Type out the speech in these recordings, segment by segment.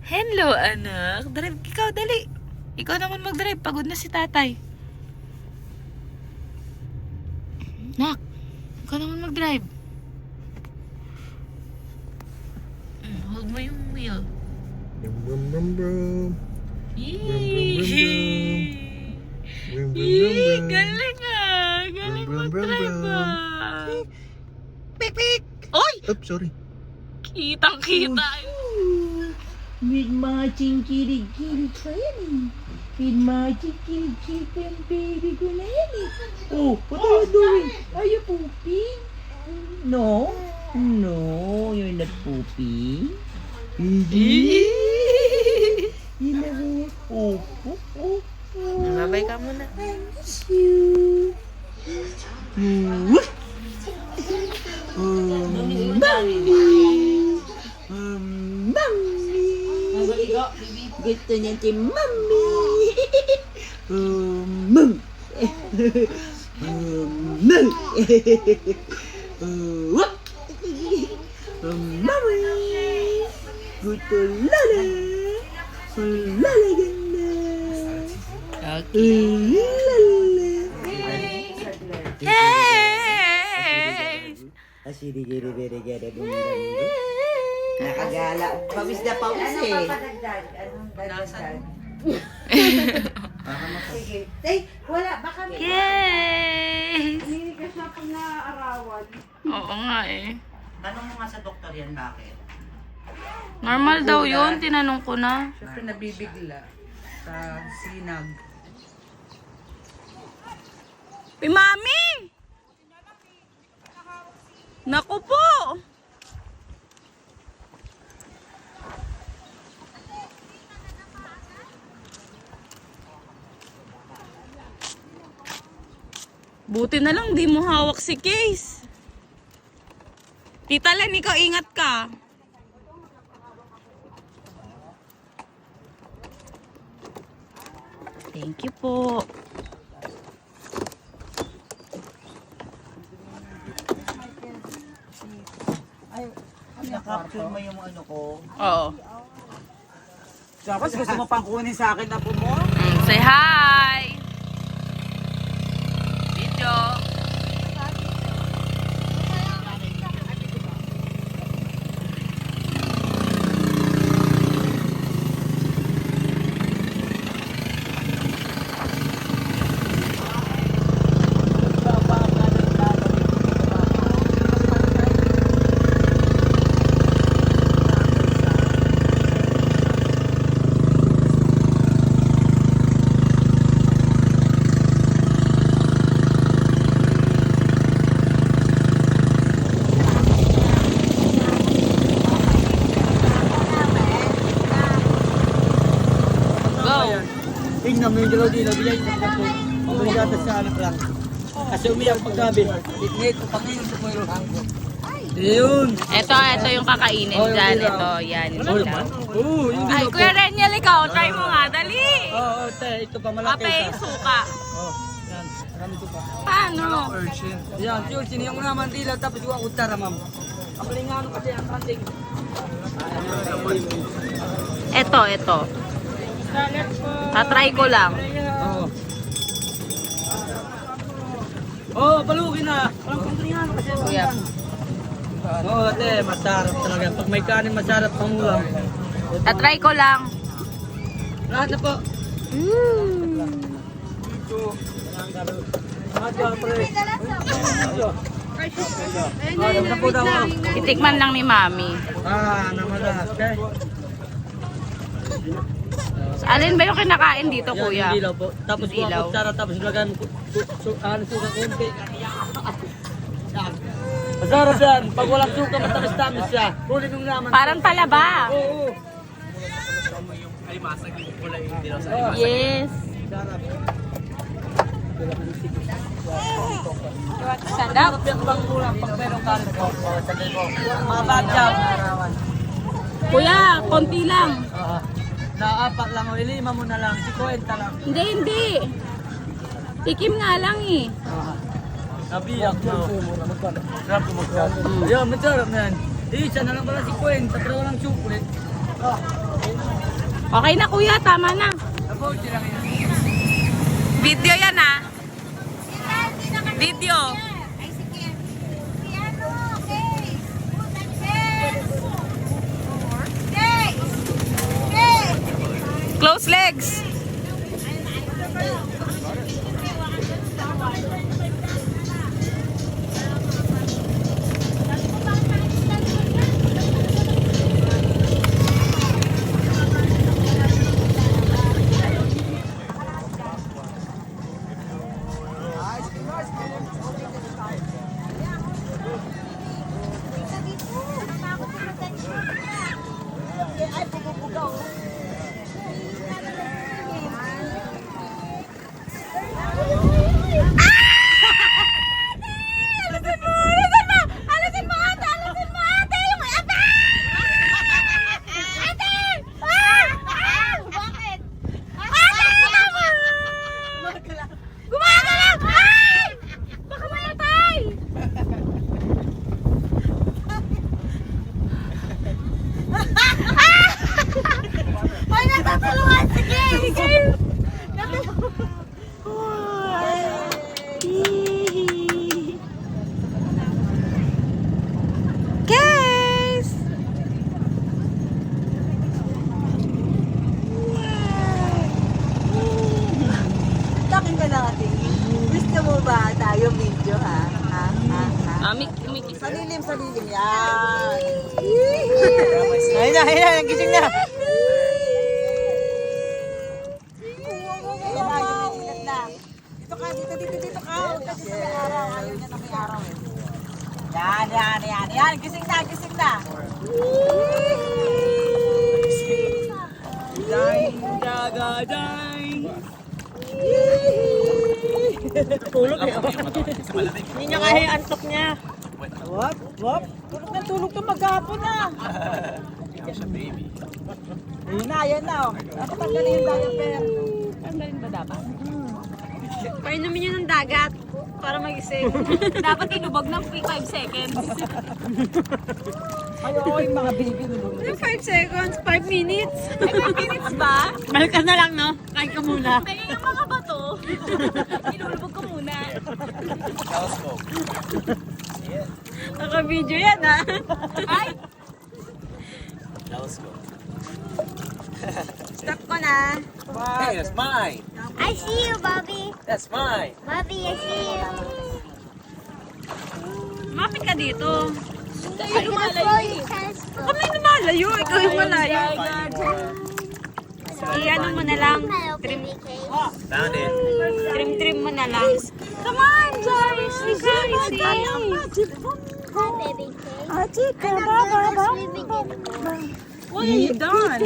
Hello, anak. Drive ikaw, dali. Ikaw naman mag-drive. Pagod na si tatay. Nak, ikaw naman mag-drive. Hold mo yung wheel. Brum brum brum brum. Yee! Brum brum brum Yee! brum. Galing ah! Galing Brum, brum, brum, mag-drive brum. ah! Pik pik. Oy! Oops, sorry. Kitang-kita. With marching kitty kitty training. With marching kitty kitty and baby granny. Oh, what are you doing? Are you pooping? No. No, you're not pooping. You never. Oh, oh, oh, oh. Babay ka muna. I miss you. Mommy. Mommy. Gusto niya si Mommy. Mum. Mommy. Gusto lala. Lala ganda. Okay. Lala. Hey! Asiri-giri-giri-giri. Nakagala. Pawis na pawis eh. Sige. Ay, wala. Baka may Yes! niligas na pag naaarawan. Oo nga eh. Tanong mo nga sa doktor yan, bakit? Normal daw yun, tinanong ko na. Siyempre nabibigla sa sinag. Mami! Naku po! Buti na lang di mo hawak si Case. Tita Len, ikaw ingat ka. Thank you po. Nakapture mo yung ano ko. Oo. Tapos gusto mo pang kunin sa akin na po mo? Say hi! Video. Tingnan mo yung dilaw-dilaw, bigyan sa mga po. Pagkagata sa anak lang. Kasi umiyak paggabi. Ignit ko panginoon sa mga hanggo. Yun! Ito yung kakainin dyan. Ito, yan. Oh, yung Ay, dilaw po. Kuya Reniel, ikaw. Try mo nga. Dali. Oo, te, ito pa malaki. Kape, suka. Oh, yan. Marami ito pa. Paano? Yan, yun, siniyang mo naman dila, tapos yung akutara, ma'am. Ang lingano kasi ang kanting. Ito. Tatry ko lang. Oo. Oh, palukin na. Walang kantingano kasi. Kuya. Oo, ate, masarap talaga. Pag may kanin, masarap pangulam. Tatry ko lang. Lahat na po. Titikman lang ni Mami. Namalas. Okay. Alin ba yung kinakain dito, Kuya? Yan, yung dilaw po. Tapos Yung dilaw. po kutsara, tapos lagyan mo suka konti. Yan. Masarap yan. Pag walang suka, matamis-tamis siya. Kunin yung naman. Parang talaba. Oo. Yes. Sarap. Sarap. Yung bang kulang pag merong kanin po. Sabi ko. Mga badyaw. Kuya, konti lang. Naapat lang o ilima mo na lang. 50 lang. Hindi. Tikim nga lang eh. Nabiyak mo. Sarap mo magkat. Ayun, masarap na yan. Isa na lang pala 50, pero walang chocolate. Okay na kuya, tama na. Video yan ha. Video. Ay, sige. Piano, okay. Okay. Okay. Close legs. Guys! Takin ka na ate. Gusto mo ba tayo video ha? Salilim, salilim. Yan. Ayun na, nagising na. Ingat na. Dito ka, dito ka. Huwag ka dito may araw. Ayaw niya na may araw eh. Yan. Gising na. Tulog eh. Hindi niya kaya yung antok niya. Wop. Tulog to maghapon na. Ayun na. Oh. Dapat tanggalin yung diaper. Tanggalin ba dapat? Painumin nyo ng dagat para magising. Dapat inubog ng 5 seconds. Ayaw yung mga baby mo. 5 seconds? 5 minutes? 5 minutes ba? Balik ka na lang, no? Kain ka muna. Tingin yung mga bato. Inulubog ko muna. Naka-video yan ha. Ay! Stop ko na. Hey, that's mine. I see you, Bobby. That's mine. Bobby, I see you. Mapit ka dito. You're gonna throw your telescope. Kami lumalayo. Ikaw yung malayo. I-ano mo na lang. Trim. Found it. Trim mo na lang. Come on, Joyce. Joyce. Hi, baby K. I'm not done swimming anymore. What are you done?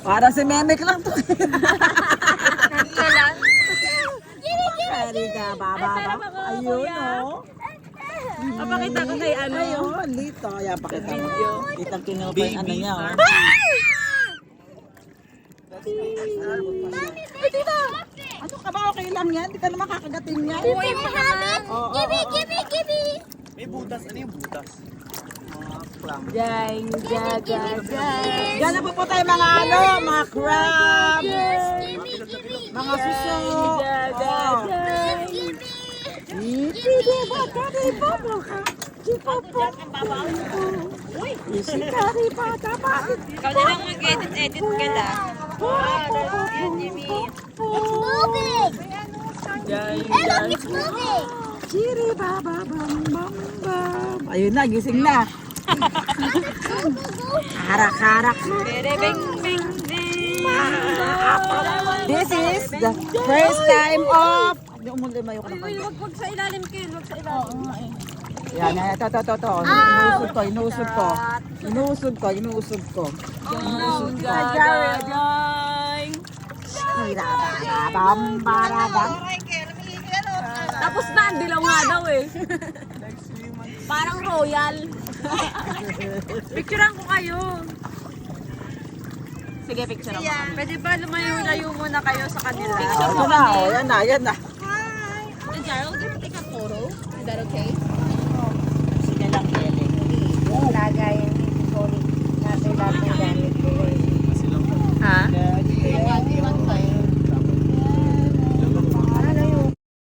Para si Memek lang to. Ito lang. Pwede ka, baba. Ayun, oh. Papakita ko kay ano. Ayun, dito. Ayan, pakita mo. Kitang kinuha pa yung ano niya, oh. Ano ka ba? Okay lang yan? Hindi ka naman kakagatin yan. Can I have it? Give me. May butas. Ano yung butas? Diyan na po tayo mga ano, mga crab. Mga suso. Ikaw na lang mag-edit ka lang. It's moving. Hey, look, it's moving. Ayun na, gising na. Harak-harak. This is the first time of... Hindi umulit, mayo ka na kayo. Wag sa ilalim, Ken. Wag sa ilalim. Yan, ito. Inuusog ko. Tapos na, ang dilaw nga daw eh. Parang royal. Picturean ko kayo. Sige, picture ako. Pwede ba lumayo-layo muna kayo sa kanila? Picture mo kami. Yan na. Gerald, can we take a photo? Is that okay? Sige lang.